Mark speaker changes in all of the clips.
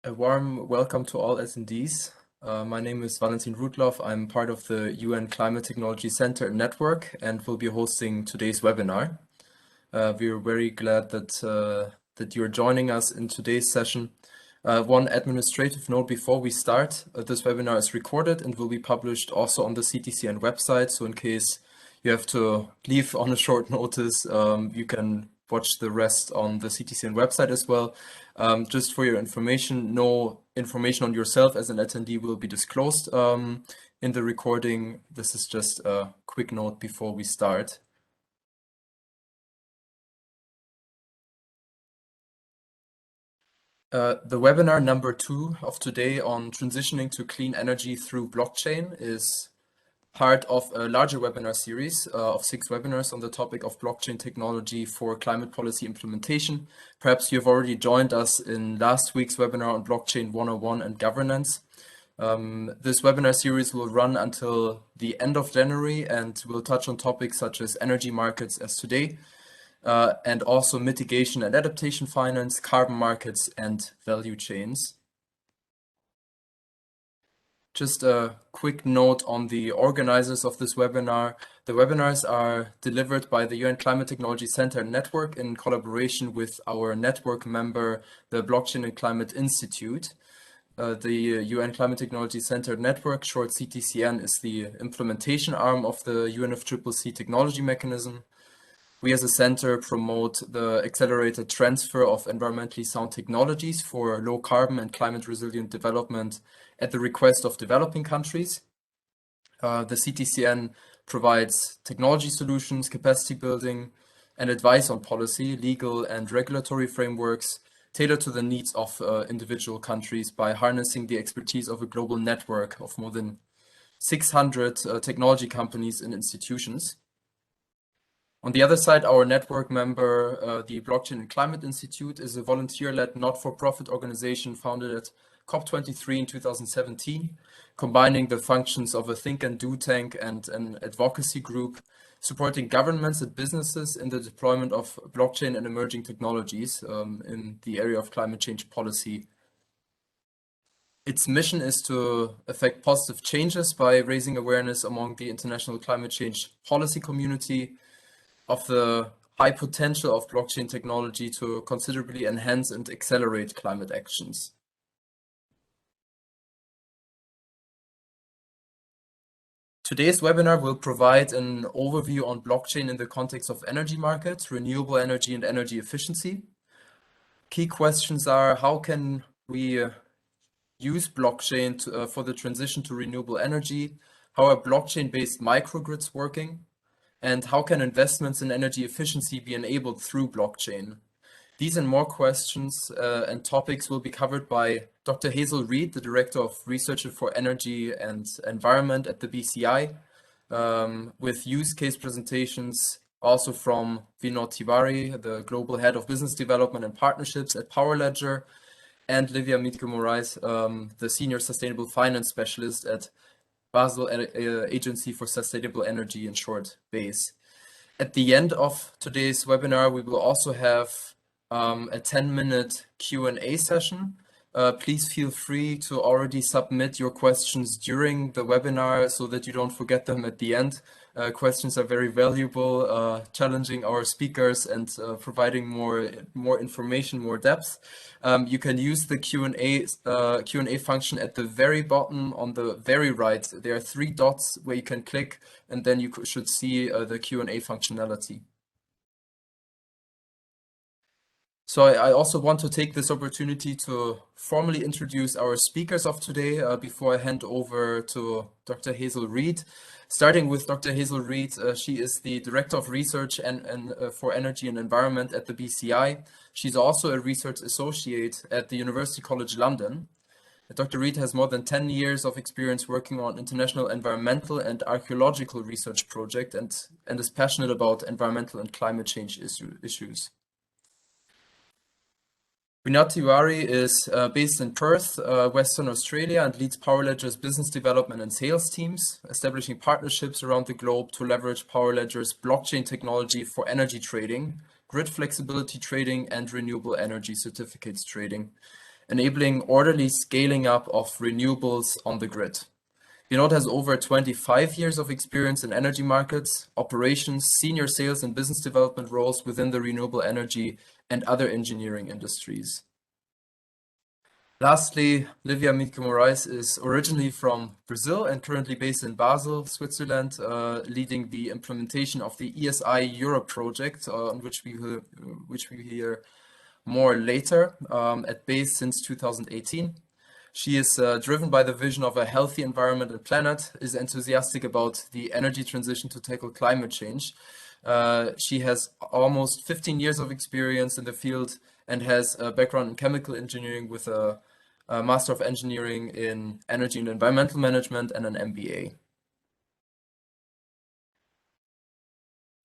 Speaker 1: A warm welcome to all attendees. My name is Valentin Rudloff. I'm part of the UN Climate Technology Center Network and will be hosting today's webinar. We're very glad that you're joining us in today's session. One administrative note before we start, this webinar is recorded and will be published also on the CTCN website. So in case you have to leave on a short notice, you can watch the rest on the CTCN website as well. Just for your information, no information on yourself as an attendee will be disclosed in the recording. This is just a quick note before we start. The webinar number 2 of today on transitioning to clean energy through blockchain is part of a larger webinar series of 6 webinars on the topic of blockchain technology for climate policy implementation. Perhaps you've already joined us in last week's webinar on blockchain 101 and governance. This webinar series will run until the end of January and will touch on topics such as energy markets as today, and also mitigation and adaptation finance, carbon markets, and value chains. Just a quick note on the organizers of this webinar. The webinars are delivered by the UN Climate Technology Center Network in collaboration with our network member, the Blockchain and Climate Institute. The UN Climate Technology Center Network, short CTCN, is the implementation arm of the UNFCCC technology mechanism. We as a center promote the accelerated transfer of environmentally sound technologies for low carbon and climate resilient development at the request of developing countries. The CTCN provides technology solutions, capacity building, and advice on policy, legal and regulatory frameworks tailored to the needs of individual countries by harnessing the expertise of a global network of more than 600 technology companies and institutions. On the other side, our network member, the Blockchain and Climate Institute, is a volunteer-led not-for-profit organization founded at COP23 in 2017, combining the functions of a think and do tank and an advocacy group, supporting governments and businesses in the deployment of blockchain and emerging technologies in the area of climate change policy. Its mission is to effect positive changes by raising awareness among the international climate change policy community of the high potential of blockchain technology to considerably enhance and accelerate climate actions. Today's webinar will provide an overview on blockchain in the context of energy markets, renewable energy, and energy efficiency. Key questions are: how can we use blockchain for the transition to renewable energy? How are blockchain-based microgrids working? And how can investments in energy efficiency be enabled through blockchain? These and more questions and topics will be covered by Dr. Hazel Reed, the Director of Research for Energy and Environment at the BCI, with use case presentations also from Vinod Tiwari, the Global Head of Business Development and Partnerships at PowerLedger, and Livia Mitke-Moraes, the Senior Sustainable Finance Specialist at Basel Agency for Sustainable Energy, in short, BASE. At the end of today's webinar, we will also have a 10-minute Q&A session. Please feel free to already submit your questions during the webinar so that you don't forget them at the end. Questions are very valuable, challenging our speakers and providing more information, more depth. You can use the Q&A function at the very bottom on the very right. There are 3 dots where you can click, and then you should see the Q&A functionality. So I also want to take this opportunity to formally introduce our speakers of today before I hand over to Dr. Hazel Reed. Starting with Dr. Hazel Reed, she is the Director of Research and for Energy and Environment at the BCI. She's also a Research Associate at the University College London. Dr. Reed has more than 10 years of experience working on international environmental and archaeological research projects and is passionate about environmental and climate change issues. Vinod Tiwari is based in Perth, Western Australia, and leads PowerLedger's business development and sales teams, establishing partnerships around the globe to leverage PowerLedger's blockchain technology for energy trading, grid flexibility trading, and renewable energy certificates trading. enabling orderly scaling up of renewables on the grid. Vinod has over 25 years of experience in energy markets, operations, senior sales and business development roles within the renewable energy and other engineering industries. Lastly, Livia Mitke-Moraes is originally from Brazil and currently based in Basel, Switzerland, leading the implementation of the ESI Europe project, on which we hear more later, at base since 2018. She is driven by the vision of a healthy environment and planet, is enthusiastic about the energy transition to tackle climate change. She has almost 15 years of experience in the field and has a background in chemical engineering with a Master of Engineering in Energy and Environmental Management and an MBA.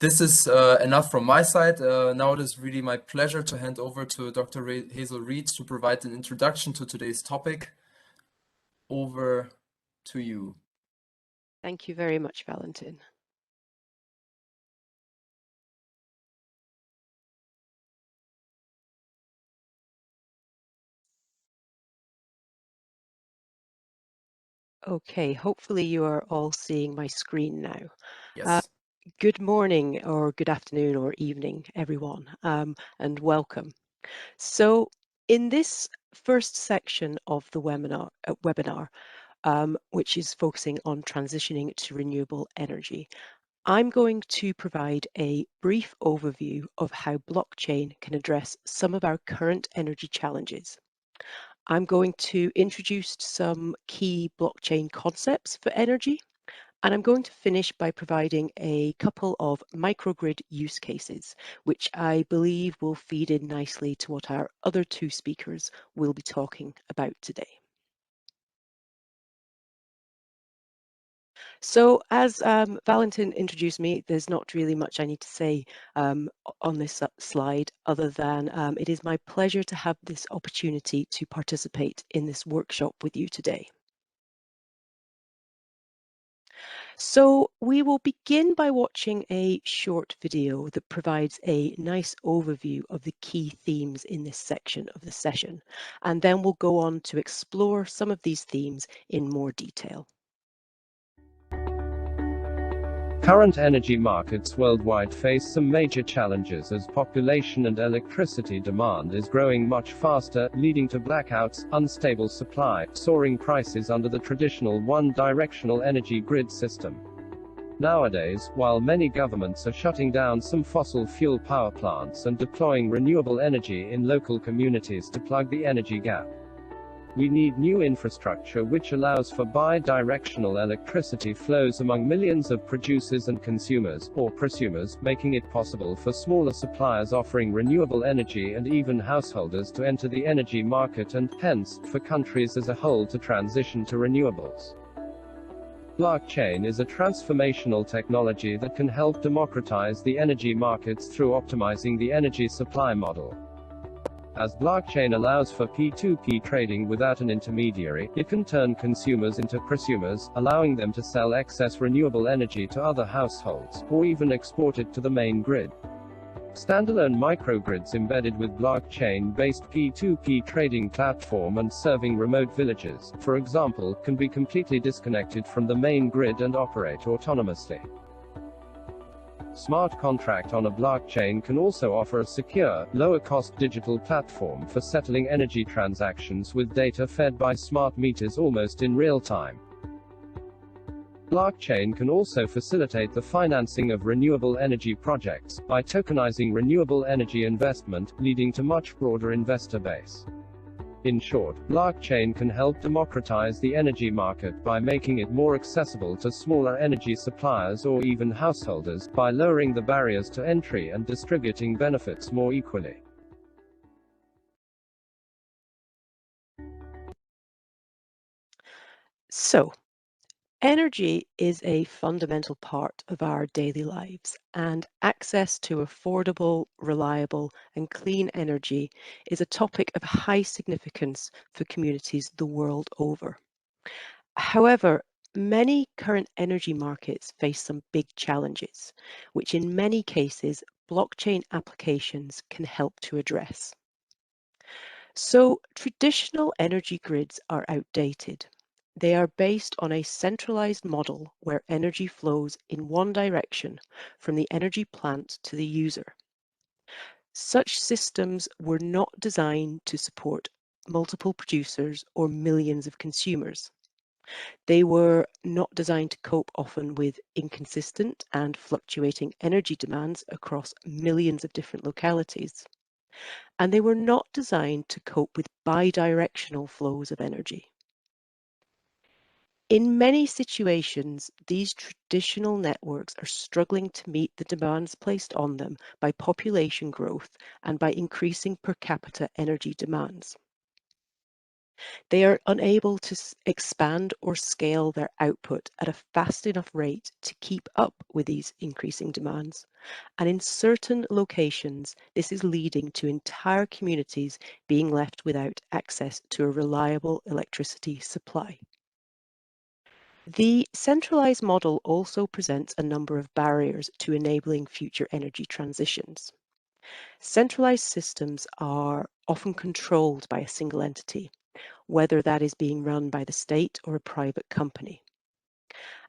Speaker 1: This is enough from my side. Now it is really my pleasure to hand over to Dr. Hazel Reed to provide an introduction to today's topic. Over to you.
Speaker 2: Thank you very much, Valentin. Okay, hopefully you are all seeing my screen now.
Speaker 1: Yes.
Speaker 2: Good morning or good afternoon or evening, everyone, and welcome. So in this first section of the webinar, which is focusing on transitioning to renewable energy, I'm going to provide a brief overview of how blockchain can address some of our current energy challenges. I'm going to introduce some key blockchain concepts for energy, and I'm going to finish by providing a couple of microgrid use cases, which I believe will feed in nicely to what our other two speakers will be talking about today. So as Valentin introduced me, there's not really much I need to say on this slide other than it is my pleasure to have this opportunity to participate in this workshop with you today. So we will begin by watching a short video that provides a nice overview of the key themes in this section of the session, and then we'll go on to explore some of these themes in more detail.
Speaker 3: Current energy markets worldwide face some major challenges as population and electricity demand is growing much faster, leading to blackouts, unstable supply, soaring prices under the traditional one-directional energy grid system. Nowadays, while many governments are shutting down some fossil fuel power plants and deploying renewable energy in local communities to plug the energy gap, we need new infrastructure which allows for bi-directional electricity flows among millions of producers and consumers, or prosumers, making it possible for smaller suppliers offering renewable energy and even householders to enter the energy market and, hence, for countries as a whole to transition to renewables. Blockchain is a transformational technology that can help democratize the energy markets through optimizing the energy supply model. As blockchain allows for P2P trading without an intermediary, it can turn consumers into prosumers, allowing them to sell excess renewable energy to other households, or even export it to the main grid. Standalone microgrids embedded with blockchain-based P2P trading platform and serving remote villages, for example, can be completely disconnected from the main grid and operate autonomously. Smart contract on a blockchain can also offer a secure, lower-cost digital platform for settling energy transactions with data fed by smart meters almost in real time. Blockchain can also facilitate the financing of renewable energy projects by tokenizing renewable energy investment, leading to much broader investor base. In short, blockchain can help democratize the energy market by making it more accessible to smaller energy suppliers or even householders, by lowering the barriers to entry and distributing benefits more equally.
Speaker 2: So, energy is a fundamental part of our daily lives, and access to affordable, reliable, and clean energy is a topic of high significance for communities the world over. However, many current energy markets face some big challenges, which in many cases blockchain applications can help to address. So traditional energy grids are outdated. They are based on a centralized model where energy flows in one direction from the energy plant to the user. Such systems were not designed to support multiple producers or millions of consumers. They were not designed to cope often with inconsistent and fluctuating energy demands across millions of different localities. And they were not designed to cope with bidirectional flows of energy. In many situations, these traditional networks are struggling to meet the demands placed on them by population growth and by increasing per capita energy demands. They are unable to expand or scale their output at a fast enough rate to keep up with these increasing demands. And in certain locations, this is leading to entire communities being left without access to a reliable electricity supply. The centralized model also presents a number of barriers to enabling future energy transitions. Centralized systems are often controlled by a single entity, whether that is being run by the state or a private company.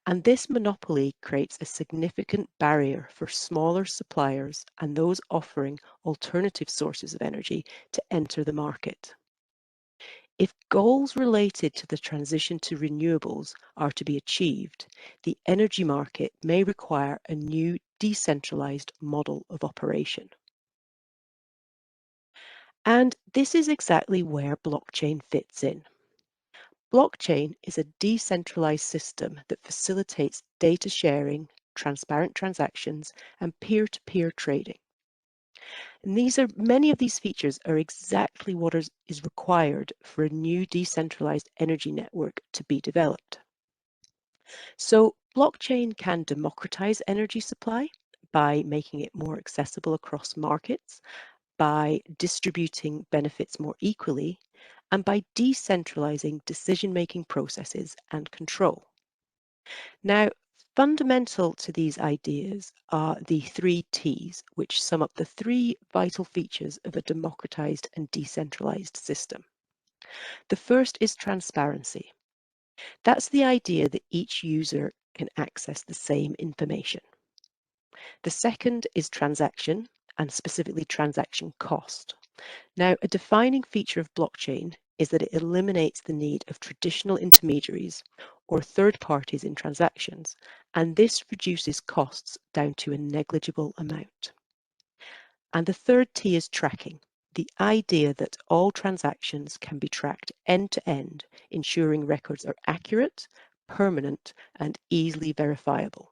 Speaker 2: And this monopoly creates a significant barrier for smaller suppliers and those offering alternative sources of energy to enter the market. If goals related to the transition to renewables are to be achieved, the energy market may require a new decentralized model of operation. And this is exactly where blockchain fits in. Blockchain is a decentralized system that facilitates data sharing, transparent transactions, and peer-to-peer trading. And many of these features are exactly what is required for a new decentralized energy network to be developed. So blockchain can democratize energy supply by making it more accessible across markets, by distributing benefits more equally, and by decentralizing decision-making processes and control. Now, fundamental to these ideas are the 3 T's, which sum up the 3 vital features of a democratized and decentralized system. The first is transparency. That's the idea that each user can access the same information. The second is transaction, and specifically transaction cost. Now, a defining feature of blockchain is that it eliminates the need of traditional intermediaries or third parties in transactions, and this reduces costs down to a negligible amount. And the third T is tracking, the idea that all transactions can be tracked end to end, ensuring records are accurate, permanent, and easily verifiable.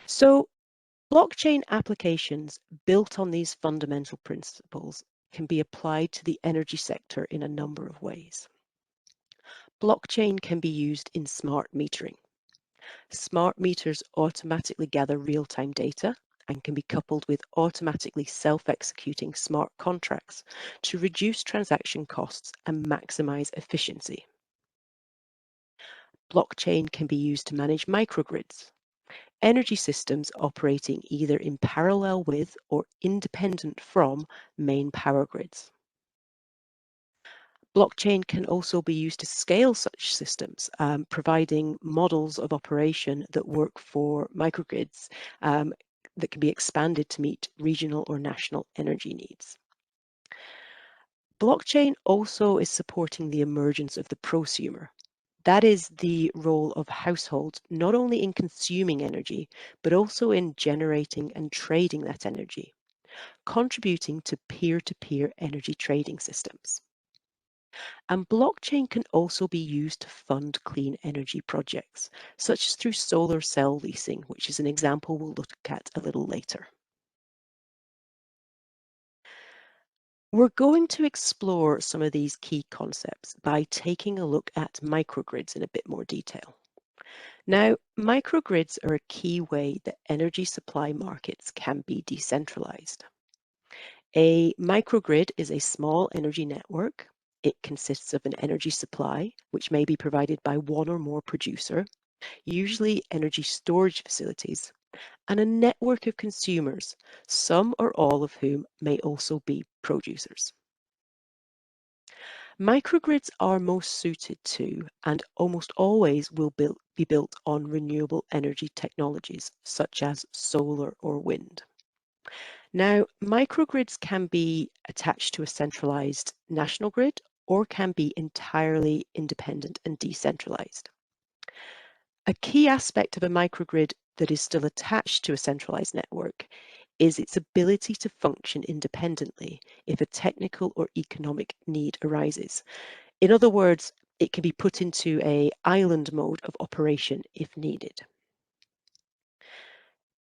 Speaker 2: So, blockchain applications built on these fundamental principles can be applied to the energy sector in a number of ways. Blockchain can be used in smart metering. Smart meters automatically gather real-time data and can be coupled with automatically self-executing smart contracts to reduce transaction costs and maximize efficiency. Blockchain can be used to manage microgrids, energy systems operating either in parallel with or independent from main power grids. Blockchain can also be used to scale such systems, providing models of operation that work for microgrids that can be expanded to meet regional or national energy needs. Blockchain also is supporting the emergence of the prosumer. That is the role of households, not only in consuming energy, but also in generating and trading that energy, contributing to peer-to-peer energy trading systems. And blockchain can also be used to fund clean energy projects, such as through solar cell leasing, which is an example we'll look at a little later. We're going to explore some of these key concepts by taking a look at microgrids in a bit more detail. Now, microgrids are a key way that energy supply markets can be decentralized. A microgrid is a small energy network. It consists of an energy supply, which may be provided by one or more producer, usually energy storage facilities, and a network of consumers, some or all of whom may also be producers. Microgrids are most suited to and almost always will be built on renewable energy technologies such as solar or wind. Now, microgrids can be attached to a centralized national grid or can be entirely independent and decentralized. A key aspect of a microgrid that is still attached to a centralized network is its ability to function independently if a technical or economic need arises. In other words, it can be put into an island mode of operation if needed.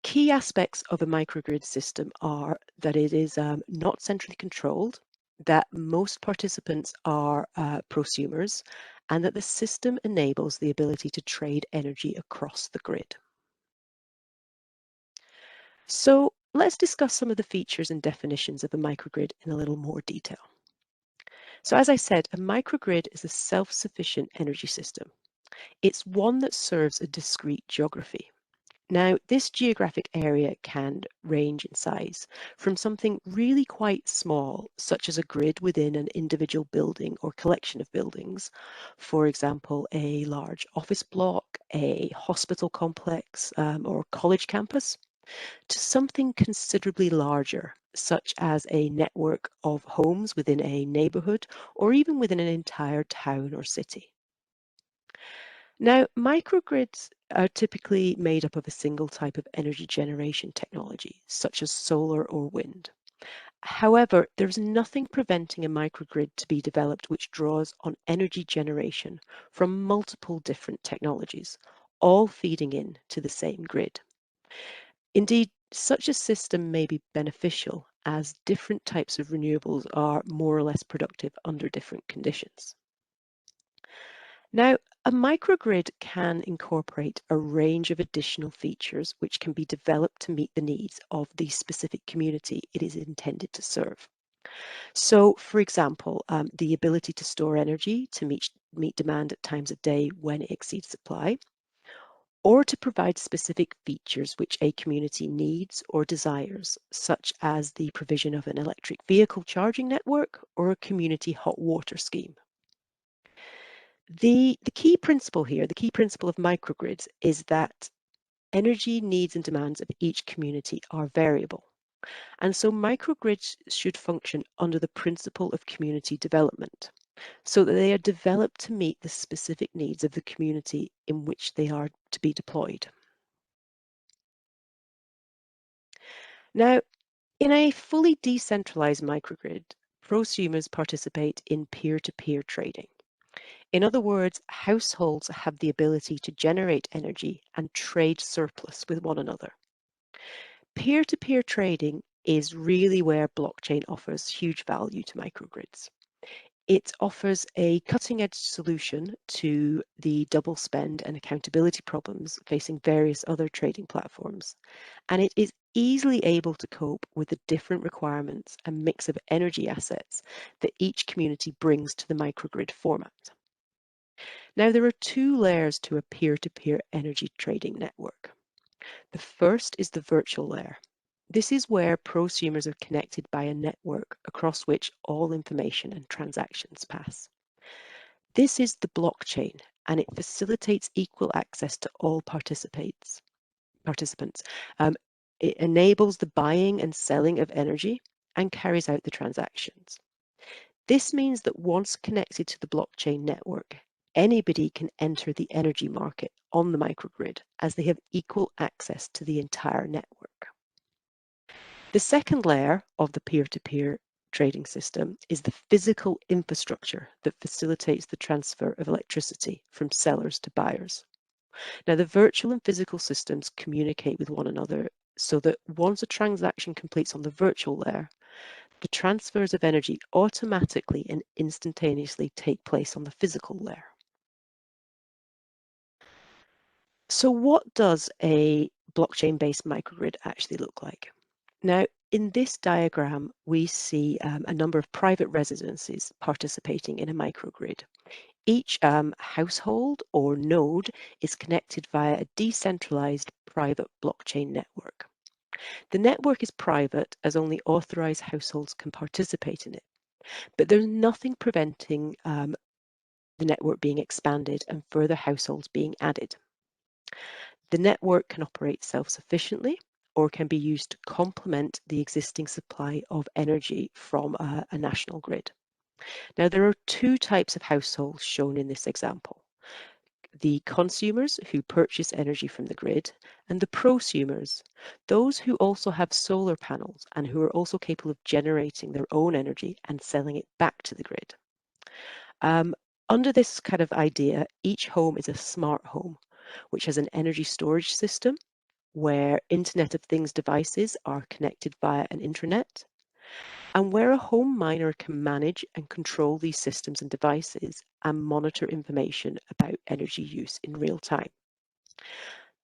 Speaker 2: Key aspects of a microgrid system are that it is not centrally controlled, that most participants are prosumers, and that the system enables the ability to trade energy across the grid. So let's discuss some of the features and definitions of a microgrid in a little more detail. So as I said, a microgrid is a self-sufficient energy system. It's one that serves a discrete geography. Now, this geographic area can range in size from something really quite small, such as a grid within an individual building or collection of buildings, for example, a large office block, a hospital complex, or college campus, to something considerably larger, such as a network of homes within a neighborhood or even within an entire town or city. Now, microgrids are typically made up of a single type of energy generation technology, such as solar or wind. However, there's nothing preventing a microgrid to be developed which draws on energy generation from multiple different technologies, all feeding in to the same grid. Indeed, such a system may be beneficial as different types of renewables are more or less productive under different conditions. Now, a microgrid can incorporate a range of additional features which can be developed to meet the needs of the specific community it is intended to serve. So, for example, the ability to store energy to meet demand at times of day when it exceeds supply, or to provide specific features which a community needs or desires, such as the provision of an electric vehicle charging network or a community hot water scheme. The key principle here, the key principle of microgrids, is that energy needs and demands of each community are variable. And so microgrids should function under the principle of community development, so that they are developed to meet the specific needs of the community in which they are to be deployed. Now, in a fully decentralized microgrid, prosumers participate in peer-to-peer trading. In other words, households have the ability to generate energy and trade surplus with one another. Peer-to-peer trading is really where blockchain offers huge value to microgrids. It offers a cutting-edge solution to the double spend and accountability problems facing various other trading platforms, and it is easily able to cope with the different requirements and mix of energy assets that each community brings to the microgrid format. Now, there are two layers to a peer-to-peer energy trading network. The first is the virtual layer. This is where prosumers are connected by a network across which all information and transactions pass. This is the blockchain, and it facilitates equal access to all participants. It enables the buying and selling of energy and carries out the transactions. This means that once connected to the blockchain network, anybody can enter the energy market on the microgrid as they have equal access to the entire network. The second layer of the peer-to-peer trading system is the physical infrastructure that facilitates the transfer of electricity from sellers to buyers. Now, the virtual and physical systems communicate with one another so that once a transaction completes on the virtual layer, the transfers of energy automatically and instantaneously take place on the physical layer. So what does a blockchain-based microgrid actually look like? Now, in this diagram, we see a number of private residences participating in a microgrid, Each household or node is connected via a decentralized private blockchain network. The network is private as only authorized households can participate in it, but there's nothing preventing the network being expanded and further households being added. The network can operate self-sufficiently or can be used to complement the existing supply of energy from a national grid. Now, there are two types of households shown in this example: the consumers who purchase energy from the grid, and the prosumers, those who also have solar panels and who are also capable of generating their own energy and selling it back to the grid. Under this kind of idea, each home is a smart home, which has an energy storage system where Internet of Things devices are connected via an intranet, and where a home miner can manage and control these systems and devices and monitor information about energy use in real time.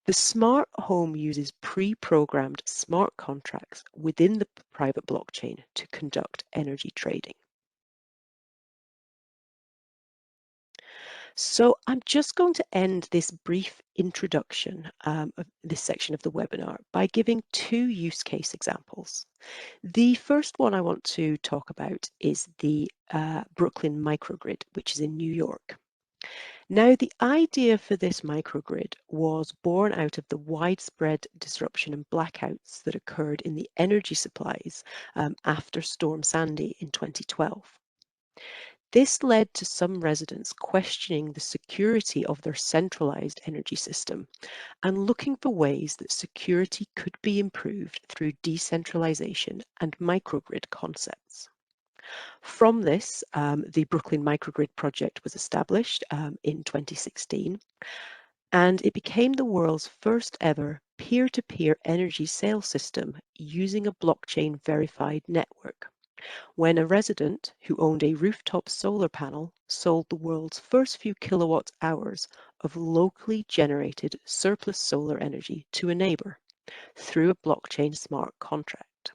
Speaker 2: The smart home uses pre-programmed smart contracts within the private blockchain to conduct energy trading. So I'm just going to end this brief introduction of this section of the webinar by giving two use case examples. The first one I want to talk about is the Brooklyn microgrid, which is in New York. Now, the idea for this microgrid was born out of the widespread disruption and blackouts that occurred in the energy supplies after Storm Sandy in 2012. This led to some residents questioning the security of their centralized energy system and looking for ways that security could be improved through decentralization and microgrid concepts. From this, the Brooklyn Microgrid project was established in 2016, and it became the world's first ever peer-to-peer energy sales system using a blockchain verified network, when a resident who owned a rooftop solar panel sold the world's first few kilowatt hours of locally generated surplus solar energy to a neighbor through a blockchain smart contract.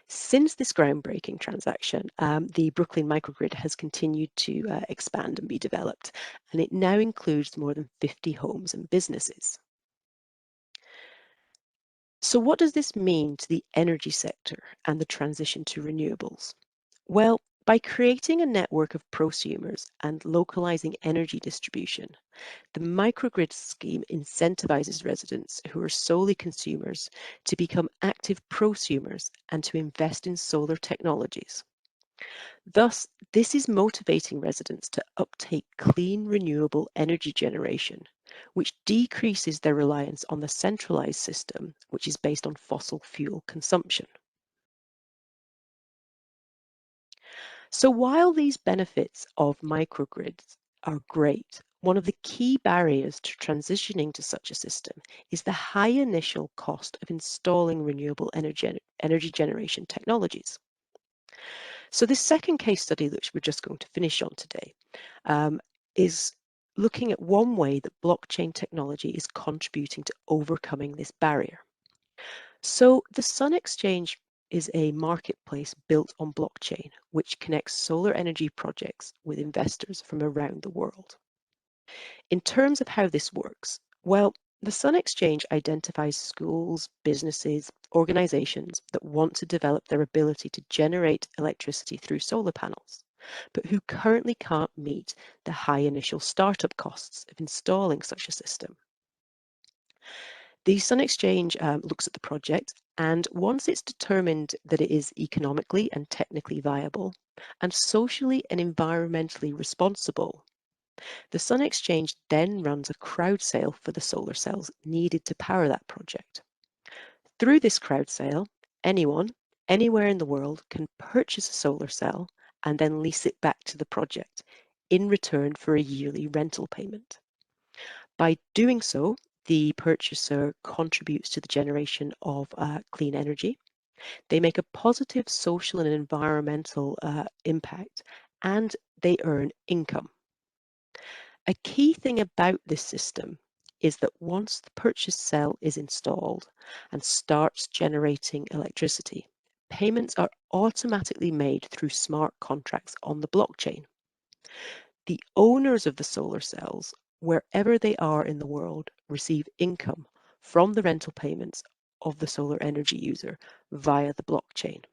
Speaker 2: Since this groundbreaking transaction, the Brooklyn microgrid has continued to expand and be developed, and it now includes more than 50 homes and businesses. So what does this mean to the energy sector and the transition to renewables? Well, by creating a network of prosumers and localizing energy distribution, the microgrid scheme incentivizes residents who are solely consumers to become active prosumers and to invest in solar technologies. Thus, this is motivating residents to uptake clean, renewable energy generation, which decreases their reliance on the centralized system, which is based on fossil fuel consumption. So while these benefits of microgrids are great, one of the key barriers to transitioning to such a system is the high initial cost of installing renewable energy generation technologies. So this second case study, which we're just going to finish on today, is looking at one way that blockchain technology is contributing to overcoming this barrier. So the Sun Exchange is a marketplace built on blockchain, which connects solar energy projects with investors from around the world. In terms of how this works, well, the Sun Exchange identifies schools, businesses, organizations that want to develop their ability to generate electricity through solar panels, but who currently can't meet the high initial startup costs of installing such a system. The Sun Exchange looks at the project, and once it's determined that it is economically and technically viable and socially and environmentally responsible, the Sun Exchange then runs a crowd sale for the solar cells needed to power that project. Through this crowd sale, anyone, anywhere in the world can purchase a solar cell and then lease it back to the project in return for a yearly rental payment. By doing so, the purchaser contributes to the generation of clean energy. They make a positive social and environmental impact, and they earn income. A key thing about this system is that once the purchase cell is installed and starts generating electricity, payments are automatically made through smart contracts on the blockchain. the owners of the solar cells, wherever they are in the world, receive income from the rental payments of the solar energy user via the blockchain.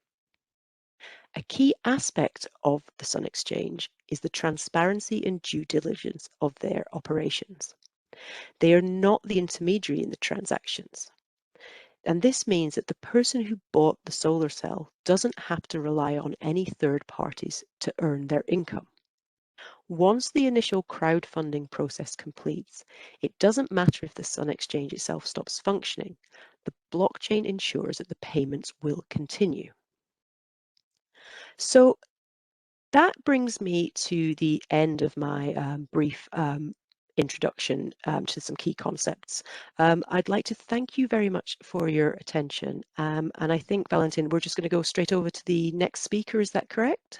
Speaker 2: A key aspect of the Sun Exchange is the transparency and due diligence of their operations. They are not the intermediary in the transactions. And this means that the person who bought the solar cell doesn't have to rely on any third parties to earn their income. Once the initial crowdfunding process completes, it doesn't matter if the Sun Exchange itself stops functioning. The blockchain ensures that the payments will continue. So that brings me to the end of my brief introduction to some key concepts. I'd like to thank you very much for your attention. And I think, Valentin, we're just going to go straight over to the next speaker. Is that correct?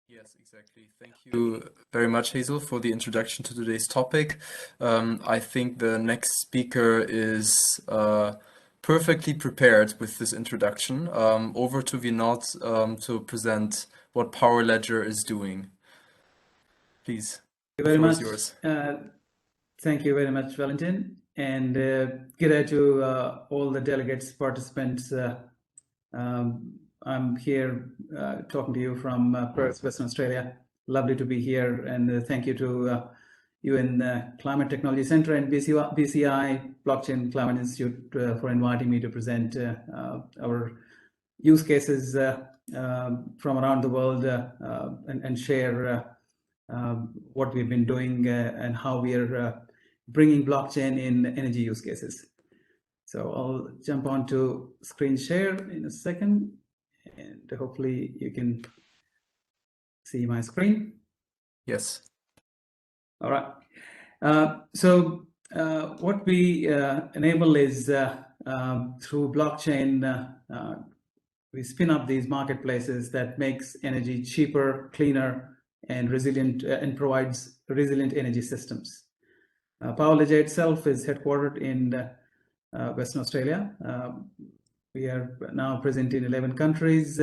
Speaker 1: Yes, exactly. Thank you very much, Hazel, for the introduction to today's topic. I think the next speaker is perfectly prepared with this introduction. Over to Vinod to present what Power Ledger is doing. Please, the floor is yours.
Speaker 4: Thank you very much, Valentin. And good day to all the delegates, participants. I'm here talking to you from Perth, Western Australia. Lovely to be here, and thank you to UN Climate Technology Centre and BCI, Blockchain Climate Institute, for inviting me to present our use cases from around the world and share what we've been doing and how we are bringing blockchain in energy use cases. So I'll jump on to screen share in a second, and hopefully you can see my screen.
Speaker 1: Yes.
Speaker 4: All right. So what we enable is through blockchain, we spin up these marketplaces that makes energy cheaper, cleaner, and resilient, and provides resilient energy systems. Pavlija itself is headquartered in Western Australia. We are now present in 11 countries,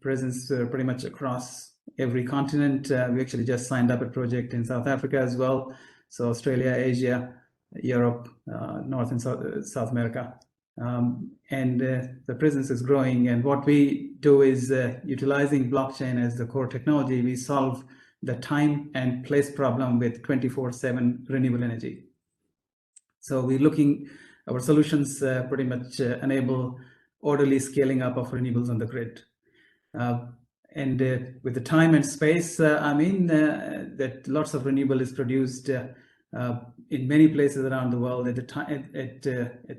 Speaker 4: presence pretty much across every continent. We actually just signed up a project in South Africa as well. So Australia, Asia, Europe, North and South America. And the presence is growing. And what we do is utilizing blockchain as the core technology, we solve the time and place problem with 24/7 renewable energy. So we're looking, our solutions pretty much enable orderly scaling up of renewables on the grid. And with the time and space, I mean that lots of renewable is produced in many places around the world at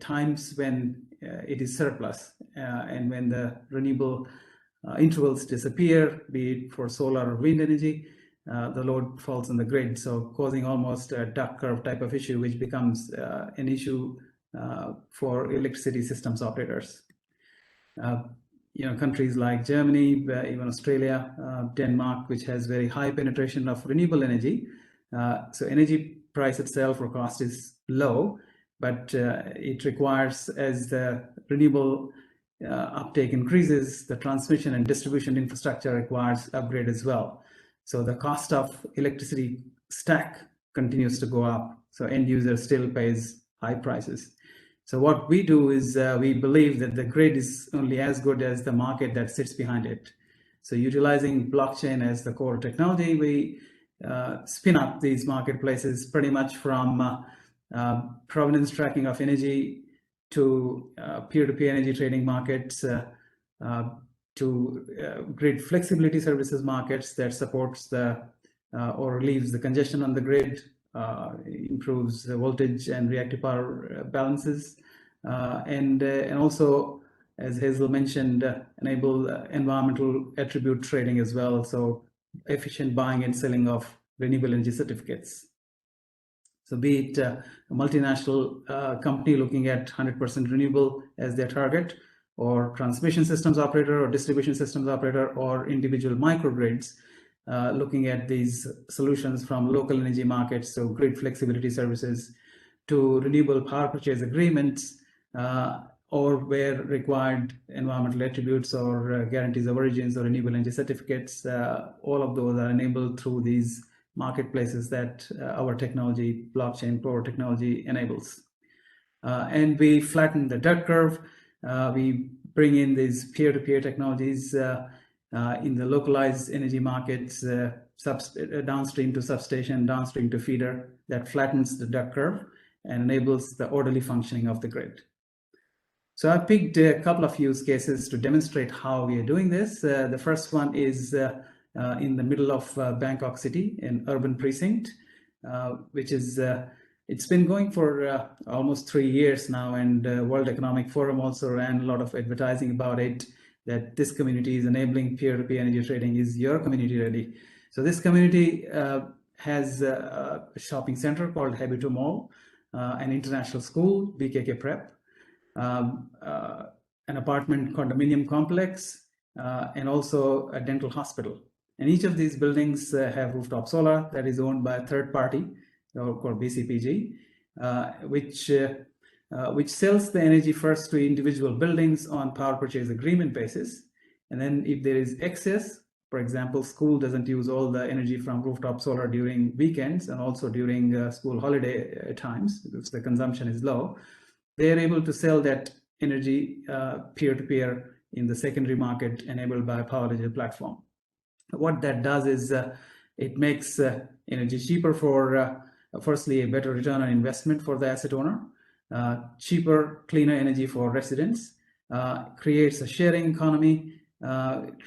Speaker 4: times when it is surplus, and when the renewable intervals disappear, be it for solar or wind energy, the load falls on the grid, so causing almost a duck curve type of issue, which becomes an issue for electricity systems operators. Countries like Germany, even Australia, Denmark, which has very high penetration of renewable energy. So energy price itself or cost is low, but it requires, as the renewable uptake increases, the transmission and distribution infrastructure requires upgrade as well. So the cost of electricity stack continues to go up. So end user still pays high prices. So what we do is we believe that the grid is only as good as the market that sits behind it. So utilizing blockchain as the core technology, we spin up these marketplaces pretty much from provenance tracking of energy to peer-to-peer energy trading markets, to grid flexibility services markets that supports the or relieves the congestion on the grid, improves the voltage and reactive power balances, and also, as Hazel mentioned, enable environmental attribute trading as well, so efficient buying and selling of renewable energy certificates. So be it a multinational company looking at 100% renewable as their target, or transmission systems operator or distribution systems operator, or individual microgrids looking at these solutions from local energy markets, so grid flexibility services, to renewable power purchase agreements, or where required environmental attributes or guarantees of origins or renewable energy certificates, all of those are enabled through these marketplaces that our technology, blockchain core technology, enables. And we flatten the duck curve. We bring in these peer-to-peer technologies in the localized energy markets, downstream to substation, downstream to feeder, that flattens the duck curve and enables the orderly functioning of the grid. So I picked a couple of use cases to demonstrate how we are doing this. The first one is in the middle of Bangkok City, in urban precinct, which is it's been going for almost 3 years now, and World Economic Forum also ran a lot of advertising about it, that this community is enabling peer-to-peer energy trading. Is your community ready? So this community has a shopping center called Habito Mall, an international school, BKK Prep, an apartment condominium complex, and also a dental hospital. And each of these buildings have rooftop solar that is owned by a third party, called BCPG, which sells the energy first to individual buildings on power purchase agreement basis. And then if there is excess, for example, school doesn't use all the energy from rooftop solar during weekends and also during school holiday times, because the consumption is low, they're able to sell that energy peer-to-peer in the secondary market enabled by a Pavlija platform. What that does is it makes energy cheaper for, firstly, a better return on investment for the asset owner, cheaper, cleaner energy for residents, creates a sharing economy,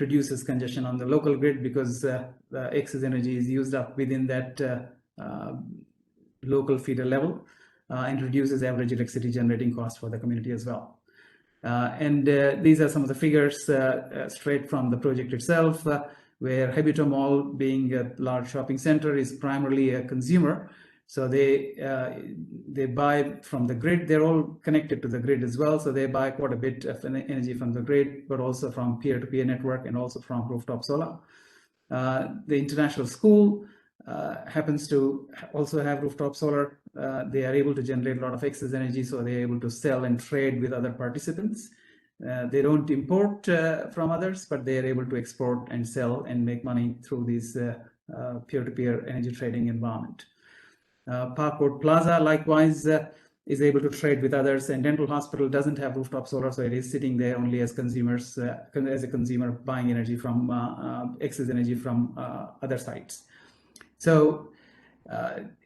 Speaker 4: reduces congestion on the local grid because the excess energy is used up within that local feeder level, and reduces average electricity generating cost for the community as well. And these are some of the figures straight from the project itself, where Habito Mall, being a large shopping center, is primarily a consumer. So they buy from the grid. They're all connected to the grid as well. So they buy quite a bit of energy from the grid, but also from peer-to-peer network and also from rooftop solar. The international school happens to also have rooftop solar. They are able to generate a lot of excess energy, so they're able to sell and trade with other participants. They don't import from others, but they are able to export and sell and make money through this peer-to-peer energy trading environment. Parkwood Plaza, likewise, is able to trade with others, and dental hospital doesn't have rooftop solar, so it is sitting there only as consumers, as a consumer buying energy from excess energy from other sites. So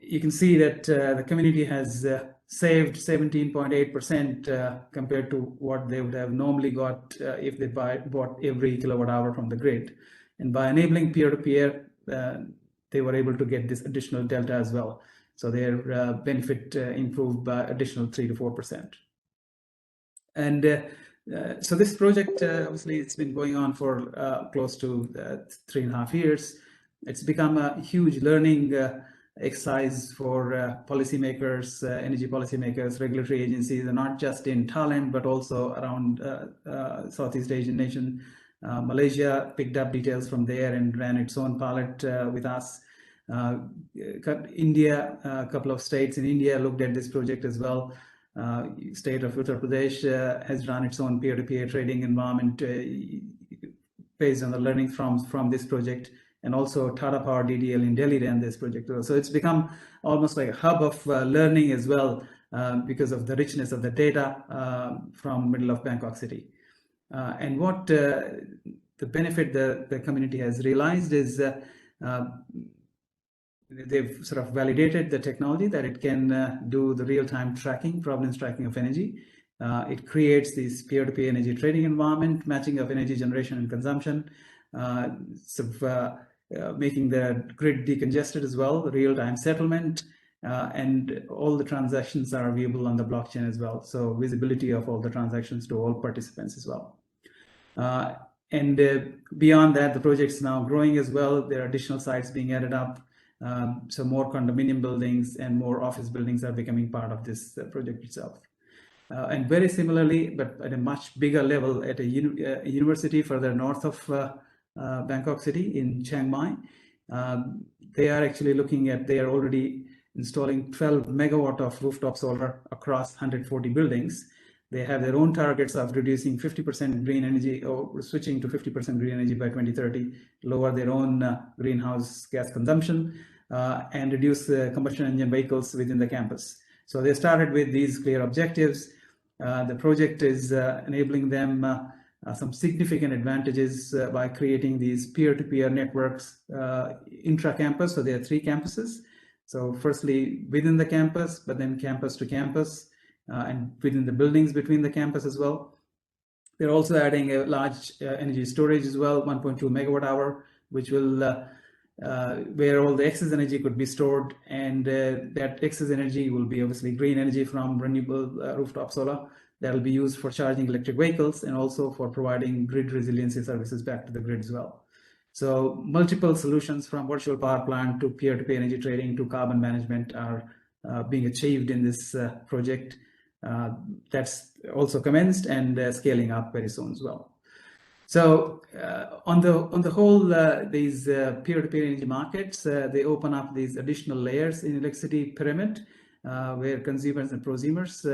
Speaker 4: you can see that the community has saved 17.8% compared to what they would have normally got if they bought every kilowatt hour from the grid. And by enabling peer-to-peer, they were able to get this additional delta as well. So their benefit improved by additional 3 to 4%. And so this project, obviously, it's been going on for close to 3.5 years. It's become a huge learning exercise for policymakers, energy policymakers, regulatory agencies, and not just in Thailand, but also around Southeast Asian nation. Malaysia picked up details from there and ran its own pilot with us. India, a couple of states in India looked at this project as well. State of Uttar Pradesh has run its own peer-to-peer trading environment based on the learning from this project. And also Tata Power DDL in Delhi ran this project. So it's become almost like a hub of learning as well because of the richness of the data from middle of Bangkok City. And what the benefit the community has realized is they've sort of validated the technology that it can do the real-time tracking, provenance tracking of energy. It creates this peer-to-peer energy trading environment, matching of energy generation and consumption, making the grid decongested as well, the real-time settlement, and all the transactions are viewable on the blockchain as well. So visibility of all the transactions to all participants as well. And beyond that, the project's now growing as well. There are additional sites being added up. So more condominium buildings and more office buildings are becoming part of this project itself. And very similarly, but at a much bigger level, at a university further north of Bangkok City in Chiang Mai, they are actually looking at, they are already installing 12 megawatt of rooftop solar across 140 buildings. They have their own targets of reducing 50% green energy or switching to 50% green energy by 2030, lower their own greenhouse gas consumption, and reduce combustion engine vehicles within the campus. So they started with these clear objectives. The project is enabling them some significant advantages by creating these peer-to-peer networks intra-campus. So there are 3 campuses. So firstly, within the campus, but then campus to campus, and within the buildings between the campus as well. They're also adding a large energy storage as well, 1.2 megawatt hour, which will where all the excess energy could be stored, and that excess energy will be obviously green energy from renewable rooftop solar that will be used for charging electric vehicles and also for providing grid resiliency services back to the grid as well. So multiple solutions from virtual power plant to peer-to-peer energy trading to carbon management are being achieved in this project. That's also commenced and scaling up very soon as well. So on the whole, these peer-to-peer energy markets, they open up these additional layers in electricity pyramid where consumers and prosumers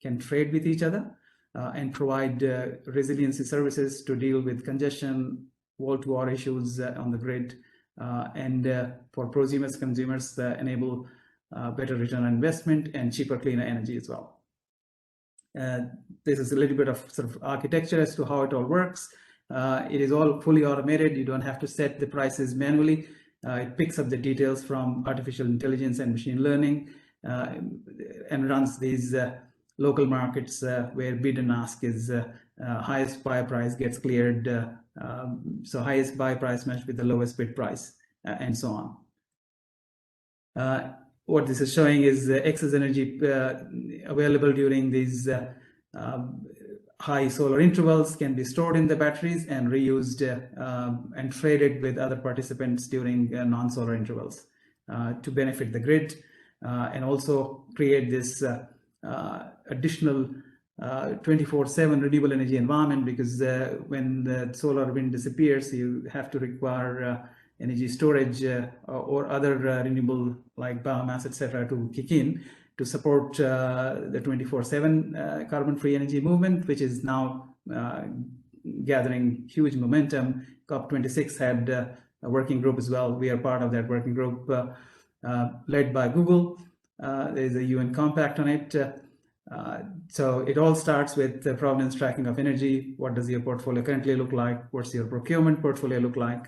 Speaker 4: can trade with each other and provide resiliency services to deal with congestion, wall-to-wall issues on the grid, and for prosumers, consumers enable better return on investment and cheaper, cleaner energy as well. This is a little bit of sort of architecture as to how it all works. It is all fully automated. You don't have to set the prices manually. It picks up the details from artificial intelligence and machine learning and runs these local markets where bid and ask is highest buy price gets cleared. So highest buy price matched with the lowest bid price and so on. What this is showing is excess energy available during these high solar intervals can be stored in the batteries and reused and traded with other participants during non-solar intervals to benefit the grid and also create this additional 24/7 renewable energy environment, because when the solar wind disappears, you have to require energy storage or other renewable like biomass, etc., to kick in to support the 24/7 carbon-free energy movement, which is now gathering huge momentum. COP26 had a working group as well. We are part of that working group led by Google. There's a UN compact on it. So it all starts with the provenance tracking of energy. What does your portfolio currently look like? What's your procurement portfolio look like?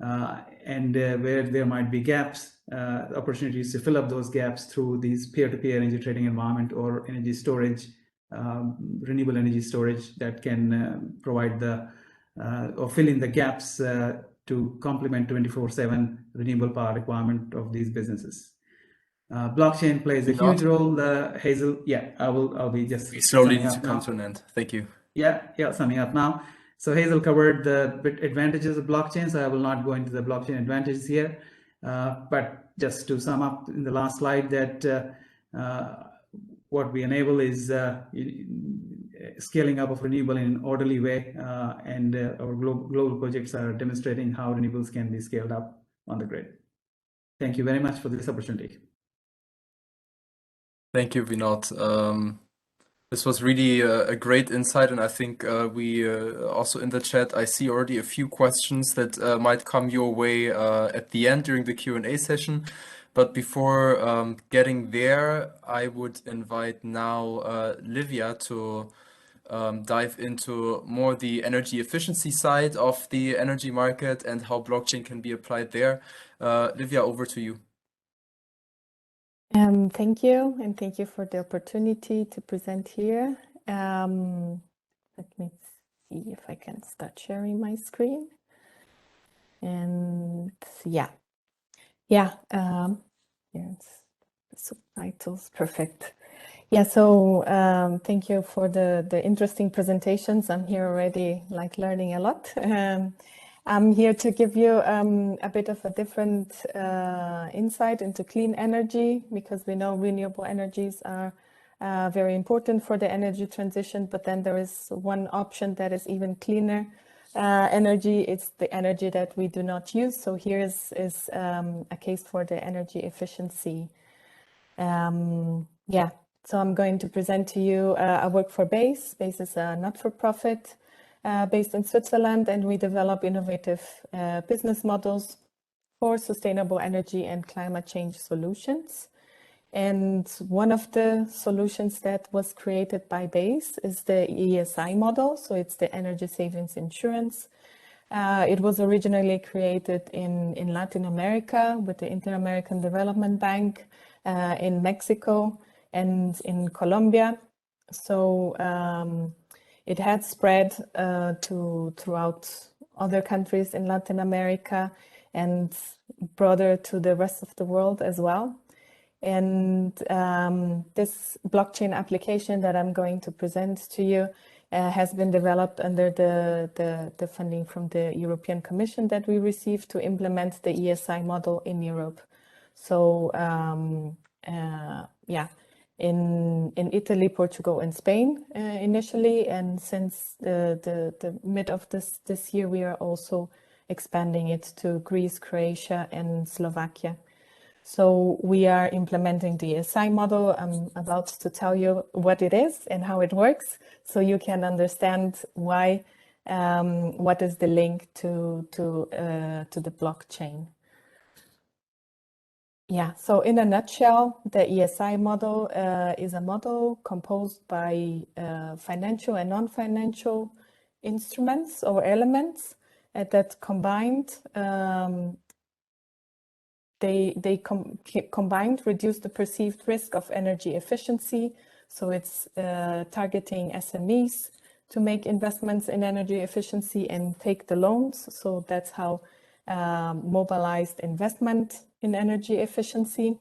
Speaker 4: And where there might be gaps, opportunities to fill up those gaps through these peer-to-peer energy trading environment or energy storage, renewable energy storage that can provide the or fill in the gaps to complement 24/7 renewable power requirement of these businesses. Blockchain plays a huge role. Hazel, yeah, I'll be just.
Speaker 1: We slowly need to come to an end. Thank you.
Speaker 4: Yeah, summing up now. So Hazel covered the advantages of blockchain, so I will not go into the blockchain advantages here. But just to sum up in the last slide, that what we enable is scaling up of renewable in an orderly way, and our global projects are demonstrating how renewables can be scaled up on the grid. Thank you very much for this opportunity.
Speaker 1: Thank you, Vinod. This was really a great insight, and I think we also in the chat, I see already a few questions that might come your way at the end during the Q&A session. But before getting there, I would invite now Livia to dive into more the energy efficiency side of the energy market and how blockchain can be applied there. Livia, over to you.
Speaker 5: Thank you, and thank you for the opportunity to present here. Let me see if I can start sharing my screen. And yeah, here's the subtitles, perfect. Yeah, so thank you for the interesting presentations. I'm here already like learning a lot. I'm here to give you a bit of a different insight into clean energy, because we know renewable energies are very important for the energy transition, but then there is one option that is even cleaner energy. It's the energy that we do not use. So here is a case for the energy efficiency. Yeah, So I'm going to present to you, I work for BASE. BASE is a not-for-profit based in Switzerland, and we develop innovative business models for sustainable energy and climate change solutions. And one of the solutions that was created by BASE is the ESI model. So it's the energy savings insurance. It was originally created in Latin America with the Inter-American Development Bank, in Mexico and in Colombia. So it had spread throughout other countries in Latin America and broader to the rest of the world as well. And this blockchain application that I'm going to present to you has been developed under the funding from the European Commission that we received to implement the ESI model in Europe. So yeah, in Italy, Portugal, and Spain initially, and since the mid of this year, we are also expanding it to Greece, Croatia, and Slovakia. So we are implementing the ESI model. I'm about to tell you what it is and how it works, so you can understand why, what is the link to the blockchain. Yeah, so in a nutshell, the ESI model is a model composed by financial and non-financial instruments or elements that combined combined reduce the perceived risk of energy efficiency. So it's targeting SMEs to make investments in energy efficiency and take the loans. So that's how mobilized investment in energy efficiency.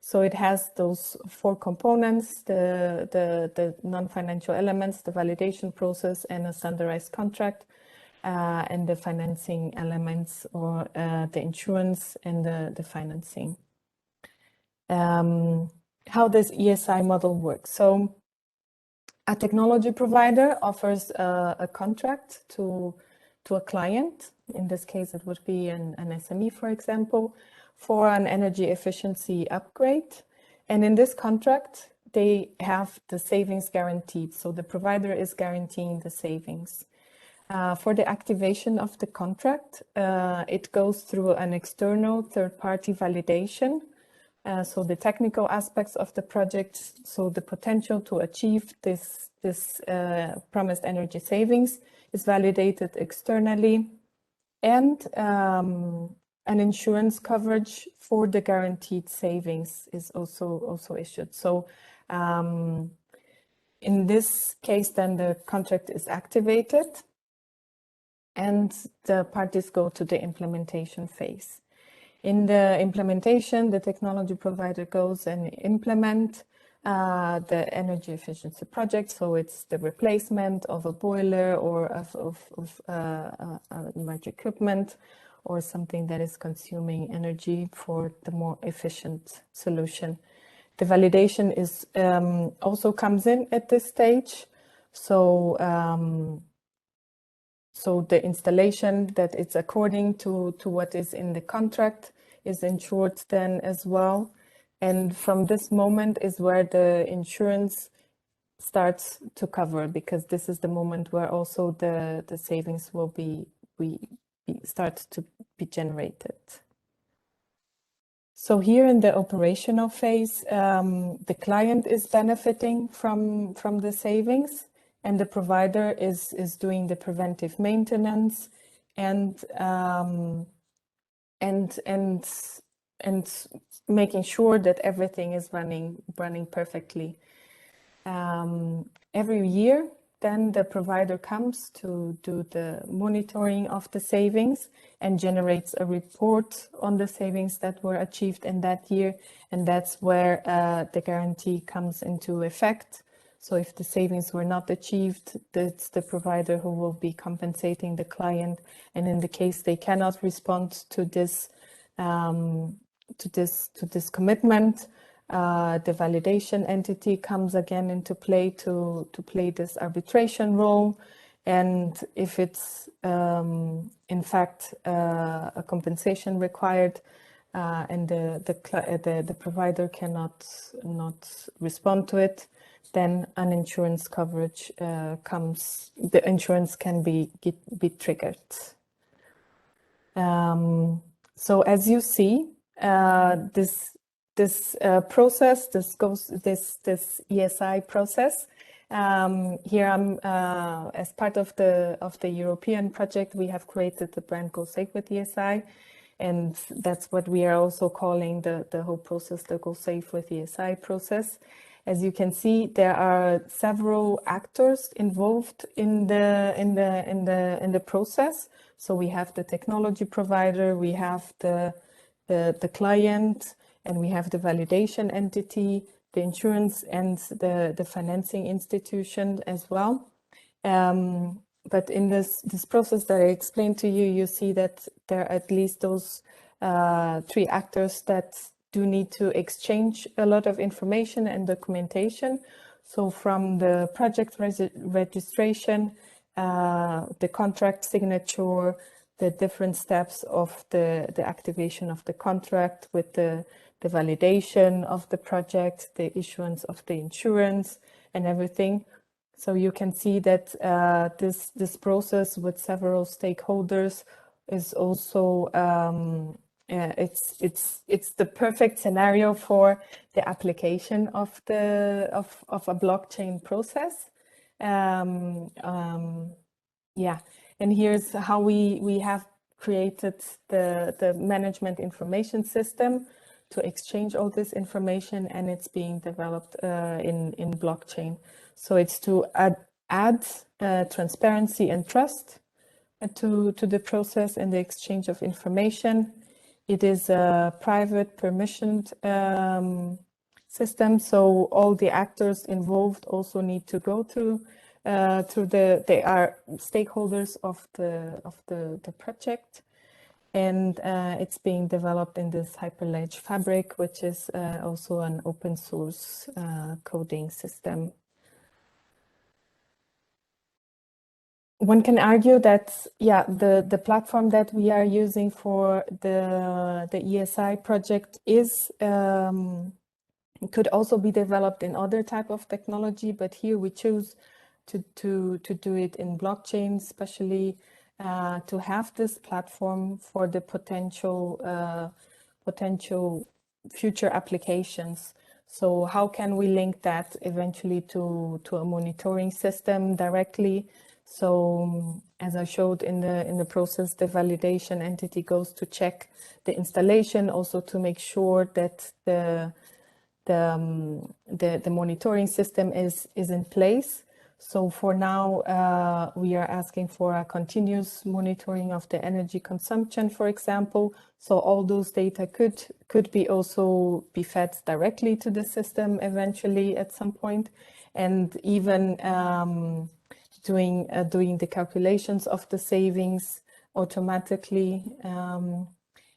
Speaker 5: So it has those 4 components, the non-financial elements, the validation process, and a standardized contract. And the financing elements, or the insurance and the financing. How does ESI model work? So a technology provider offers a contract to a client. In this case, it would be an SME, for example, for an energy efficiency upgrade. And in this contract, they have the savings guaranteed. So the provider is guaranteeing the savings. For the activation of the contract, it goes through an external third-party validation. So the technical aspects of the project, so the potential to achieve this promised energy savings is validated externally, and an insurance coverage for the guaranteed savings is also issued. So in this case, then the contract is activated, and the parties go to the implementation phase. In the implementation, the technology provider goes and implement the energy efficiency project. So it's the replacement of a boiler or of large equipment, or something that is consuming energy for the more efficient solution. The validation is also comes in at this stage. So so the installation that it's according to what is in the contract is insured then as well. And from this moment is where the insurance starts to cover, because this is the moment where also the savings will start to be generated. So here in the operational phase, the client is benefiting from the savings, and the provider is doing the preventive maintenance and making sure that everything is running perfectly. Every year, then the provider comes to do the monitoring of the savings and generates a report on the savings that were achieved in that year, and that's where the guarantee comes into effect. So if the savings were not achieved, it's the provider who will be compensating the client. And in the case they cannot respond to this commitment, the validation entity comes again into play to play this arbitration role. And if it's in fact a compensation required, and the provider cannot respond to it, then an insurance coverage comes. The insurance can be triggered. So as you see, this process, this ESI process. Here I'm as part of the European project, we have created the brand Go Safe with ESI, and that's what we are also calling the whole process, the Go Safe with ESI process. As you can see, there are several actors involved in the process. So we have the technology provider, we have the client, and we have the validation entity, the insurance, and the financing institution as well. But in this process that I explained to you, you see that there are at least those 3 actors that do need to exchange a lot of information and documentation. So from the project registration, the contract signature, the different steps of the activation of the contract with the validation of the project, the issuance of the insurance and everything. So you can see that this process with several stakeholders is also it's the perfect scenario for the application of a blockchain process. Yeah, and here's how we have created the management information system to exchange all this information, and it's being developed in blockchain. So it's to add transparency and trust to the process and the exchange of information. It is a private permissioned system, so all the actors involved also need to go through they are stakeholders of the project, and it's being developed in this Hyperledger Fabric, which is also an open source coding system. One can argue that, yeah, the platform that we are using for the ESI project is could also be developed in other type of technology, but here we choose to do it in blockchain, especially to have this platform for the potential future applications. So how can we link that eventually to a monitoring system directly? So as I showed in the process, the validation entity goes to check the installation, also to make sure that the monitoring system is in place. So for now, we are asking for a continuous monitoring of the energy consumption, for example. So all those data could be also be fed directly to the system eventually at some point, and even doing the calculations of the savings automatically.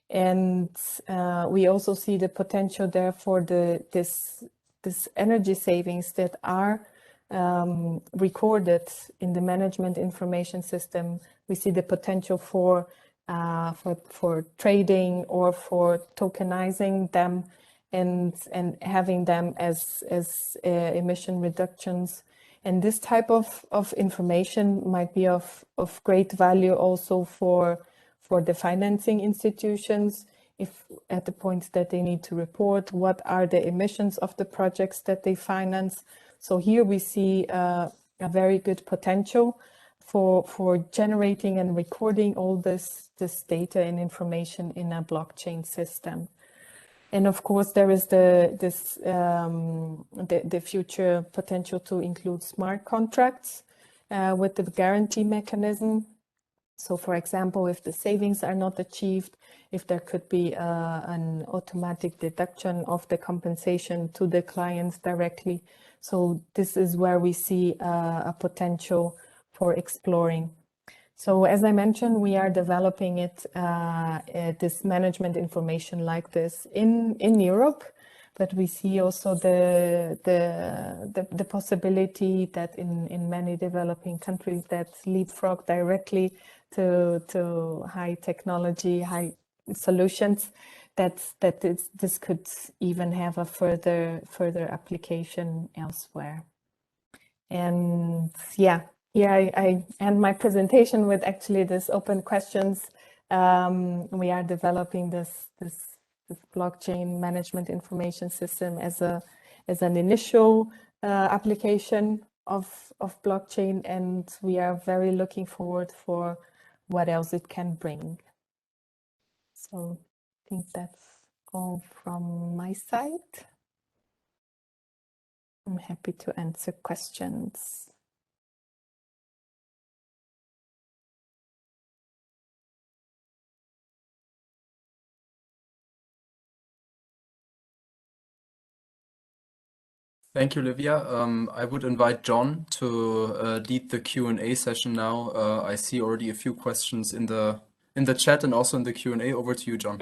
Speaker 5: And we also see the potential there for this energy savings that are recorded in the management information system. We see the potential for trading or for tokenizing them and having them as emission reductions. And this type of information might be of great value also for the financing institutions, if at the point that they need to report what are the emissions of the projects that they finance. So here we see a very good potential for generating and recording all this data and information in a blockchain system. And of course, there is the future potential to include smart contracts with the guarantee mechanism. So for example, if the savings are not achieved, if there could be an automatic deduction of the compensation to the clients directly. So this is where we see a potential for exploring. So as I mentioned, we are developing it, this management information like this in Europe, but we see also the possibility that in many developing countries that leapfrog directly to high technology, high solutions, this could even have a further application elsewhere. And yeah, here I end my presentation with actually this open questions. We are developing this blockchain management information system as an initial application of blockchain, and we are very looking forward for what else it can bring. So I think that's all from my side. I'm happy to answer questions.
Speaker 1: Thank you, Livia. I would invite John to lead the Q&A session now. I see already a few questions in the chat and also in the Q&A. Over to you, John.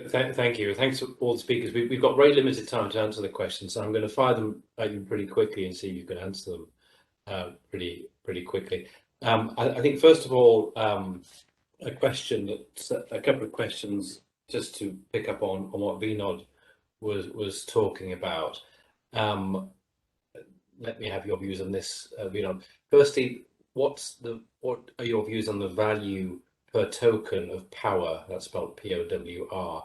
Speaker 6: Thank you. Thanks to all the speakers. We've got very limited time to answer the questions, so I'm going to fire them at you pretty quickly and see if you can answer them pretty quickly. I think first of all, a couple of questions just to pick up on what Vinod was talking about. Let me have your views on this, Vinod. Firstly, what are your views on the value per token of power, that's spelled POWR,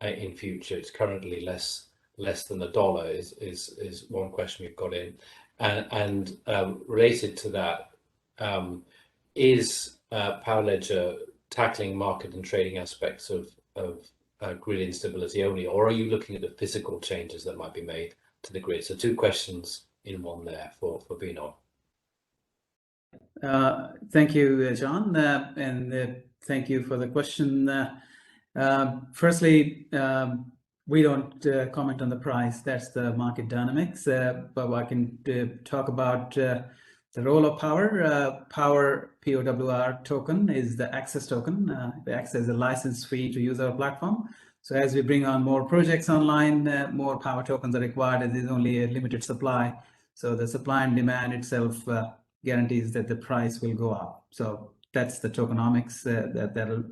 Speaker 6: in future? It's currently less than $1 is one question we've got in, and related to that, is Pavlija tackling market and trading aspects of grid instability only, or are you looking at the physical changes that might be made to the grid? So two questions in one there for Vinod.
Speaker 4: Thank you, John, and thank you for the question. Firstly, we don't comment on the price. That's the market dynamics, but I can talk about the role of power. Power POWR token is the access token. The access is a license fee to use our platform. So as we bring on more projects online, more power tokens are required, and there's only a limited supply. So the supply and demand itself guarantees that the price will go up. So that's the tokenomics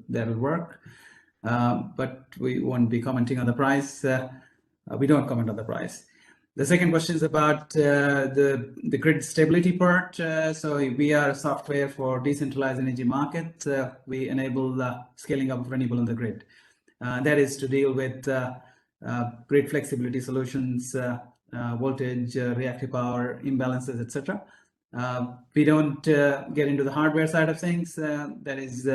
Speaker 4: that'll work. But we won't be commenting on the price. We don't comment on the price. The second question is about the grid stability part. So we are a software for decentralized energy market. We enable scaling up of renewable on the grid. That is to deal with grid flexibility solutions, voltage, reactive power, imbalances, etc. We don't get into the hardware side of things. That is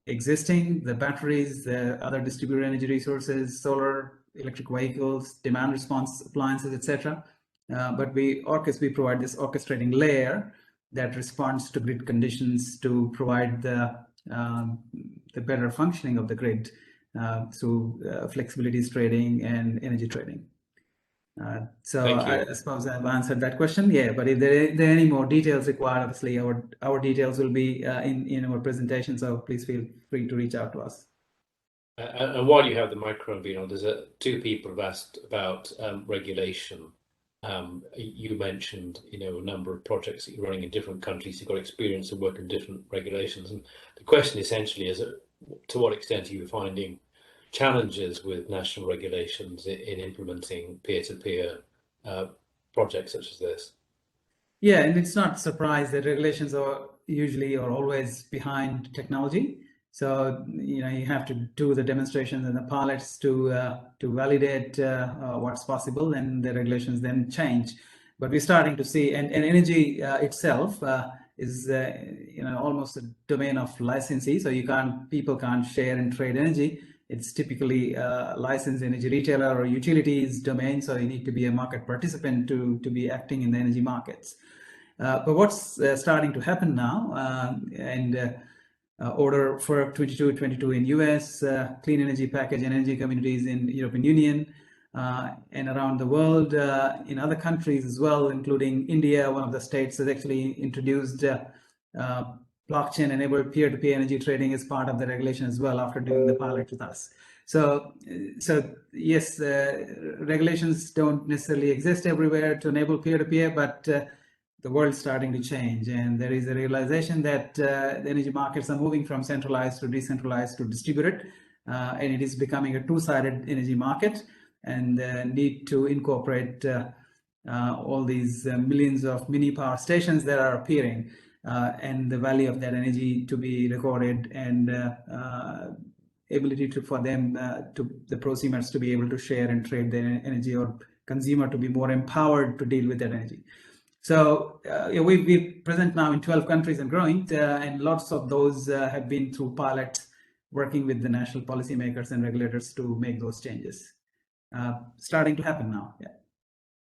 Speaker 4: existing, the batteries, the other distributed energy resources, solar, electric vehicles, demand response appliances, etc. But we provide this orchestrating layer that responds to grid conditions to provide the better functioning of the grid through flexibilities trading and energy trading. So I suppose I've answered that question. Yeah, but if there are any more details required, obviously our details will be in our presentation. So please feel free to reach out to us.
Speaker 6: And while you have the microphone, Vinod, there's two people have asked about regulation. You mentioned, a number of projects that you're running in different countries. You've got experience of working in different regulations, and the question essentially is, to what extent are you finding challenges with national regulations in implementing peer-to-peer projects such as this?
Speaker 4: Yeah, and it's not a surprise that regulations are usually or always behind technology. So you have to do the demonstrations and the pilots to validate what's possible, and the regulations then change. But we're starting to see, and energy itself is almost a domain of licensee. So people can't share and trade energy. It's typically licensed energy retailer or utilities domain. So you need to be a market participant to be acting in the energy markets. But what's starting to happen now, Order for 2222 in US, Clean Energy Package and energy communities in European Union, and around the world, in other countries as well, including India. One of the states has actually introduced blockchain-enabled peer-to-peer energy trading as part of the regulation as well, after doing the pilot with us. So yes, regulations don't necessarily exist everywhere to enable peer-to-peer, but the world's starting to change, and there is a realization that the energy markets are moving from centralized to decentralized to distributed. and it is becoming a two-sided energy market, and need to incorporate all these millions of mini power stations that are appearing, and the value of that energy to be recorded, and ability for them, to the prosumers to be able to share and trade their energy, or consumer to be more empowered to deal with that energy. So we present now in 12 countries and growing, and lots of those have been through pilots working with the national policymakers and regulators to make those changes. Starting to happen now. Yeah.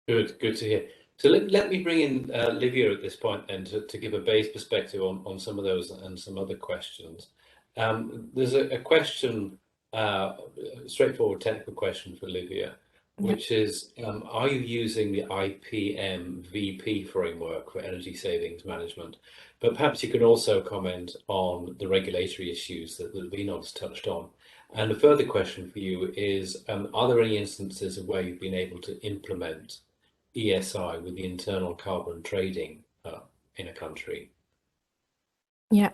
Speaker 6: Good to hear. So let me bring in Livia at this point then to give a base perspective on some of those and some other questions. There's a question, straightforward technical question for Livia, which is, are you using the IPM-VP framework for energy savings management? But perhaps you can also comment on the regulatory issues that Vinod's touched on. And a further question for you is, are there any instances of where you've been able to implement ESI with the internal carbon trading in a country?
Speaker 5: Yeah.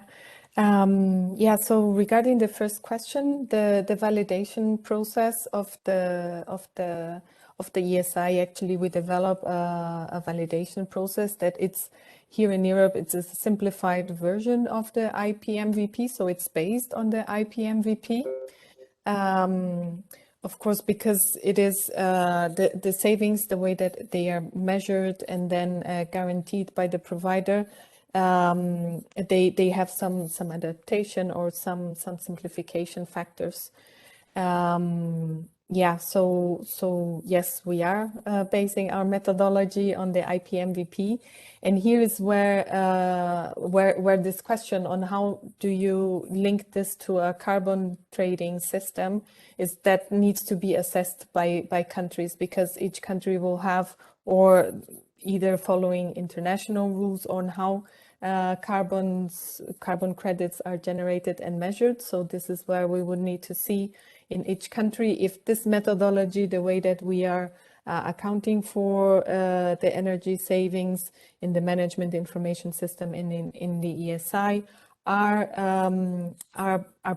Speaker 5: So regarding the first question, the validation process of the ESI, actually we develop a validation process that it's here in Europe. It's a simplified version of the IPM-VP, so it's based on the IPM-VP. Of course, because it is the savings, the way that they are measured and then guaranteed by the provider, they have some adaptation or some simplification factors. So yes, we are basing our methodology on the IPM-VP, and here is where this question on how do you link this to a carbon trading system is that needs to be assessed by countries, because each country will have, or either following international rules on how carbon credits are generated and measured. So this is where we would need to see in each country if this methodology, the way that we are accounting for the energy savings in the management information system in the ESI are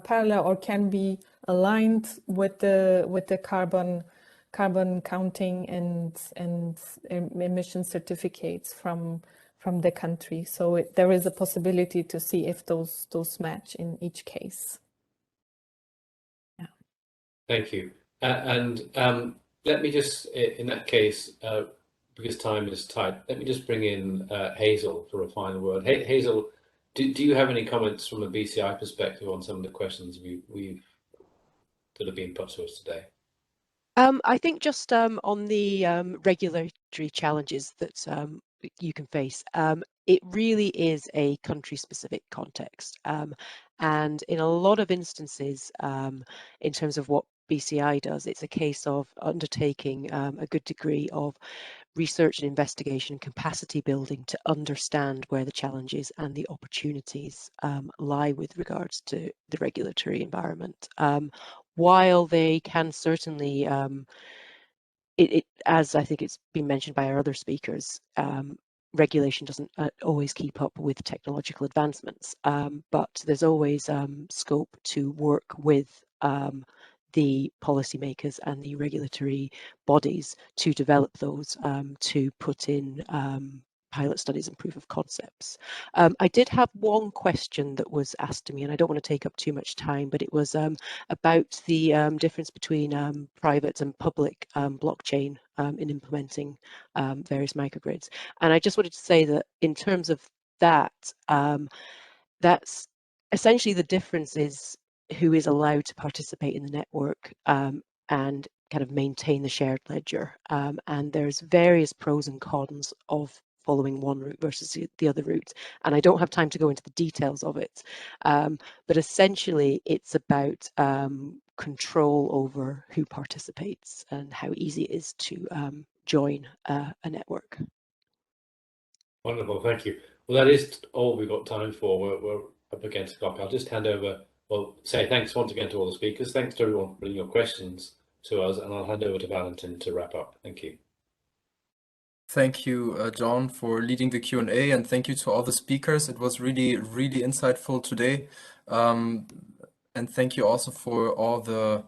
Speaker 5: parallel or can be aligned with the carbon counting and emission certificates from the country. So there is a possibility to see if those match in each case. Yeah.
Speaker 6: Thank you. And let me just, in that case, because time is tight, let me just bring in Hazel for a final word. Hazel, do you have any comments from a BCI perspective on some of the questions that have been put to us today?
Speaker 2: I think just on the regulatory challenges that you can face, it really is a country-specific context. And in a lot of instances, in terms of what BCI does, it's a case of undertaking a good degree of research and investigation, capacity building to understand where the challenges and the opportunities lie with regards to the regulatory environment. While they can certainly, as I think it's been mentioned by our other speakers, regulation doesn't always keep up with technological advancements, but there's always scope to work with the policymakers and the regulatory bodies to develop those, to put in pilot studies and proof of concepts. I did have one question that was asked to me, and I don't want to take up too much time, but it was about the difference between private and public blockchain in implementing various microgrids. And I just wanted to say that in terms of that, that's essentially the difference is who is allowed to participate in the network and kind of maintain the shared ledger. And there's various pros and cons of following one route versus the other route. And I don't have time to go into the details of it. But essentially, it's about control over who participates and how easy it is to join a network.
Speaker 6: Wonderful, thank you. Well, that is all we've got time for. We're up against the clock. I'll just hand over, say thanks once again to all the speakers. Thanks to everyone for bringing your questions to us, and I'll hand over to Valentin to wrap up. Thank you.
Speaker 1: Thank you, John, for leading the Q&A, and thank you to all the speakers. It was really, really insightful today. And thank you also for all the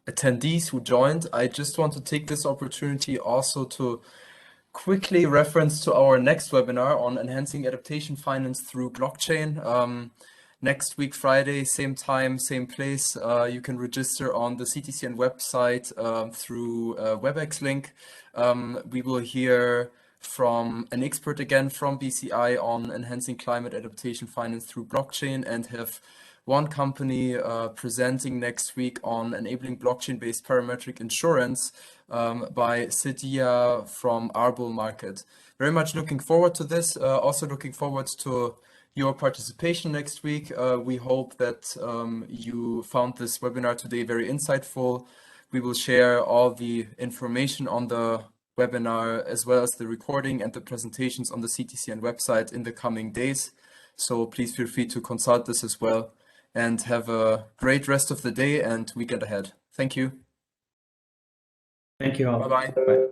Speaker 1: attendees who joined. I just want to take this opportunity also to quickly reference to our next webinar on enhancing adaptation finance through blockchain. Next week, Friday, same time, same place. You can register on the CTCN website through a WebEx link. We will hear from an expert again from BCI on enhancing climate adaptation finance through blockchain, and have one company presenting next week on enabling blockchain-based parametric insurance by Sidia from our bull market. Very much looking forward to this. Also looking forward to your participation next week. We hope that you found this webinar today very insightful. We will share all the information on the webinar as well as the recording and the presentations on the CTCN website in the coming days. So please feel free to consult this as well, and have a great rest of the day and weekend ahead. Thank you.
Speaker 4: Thank you all.
Speaker 1: Bye-bye.
Speaker 4: Bye.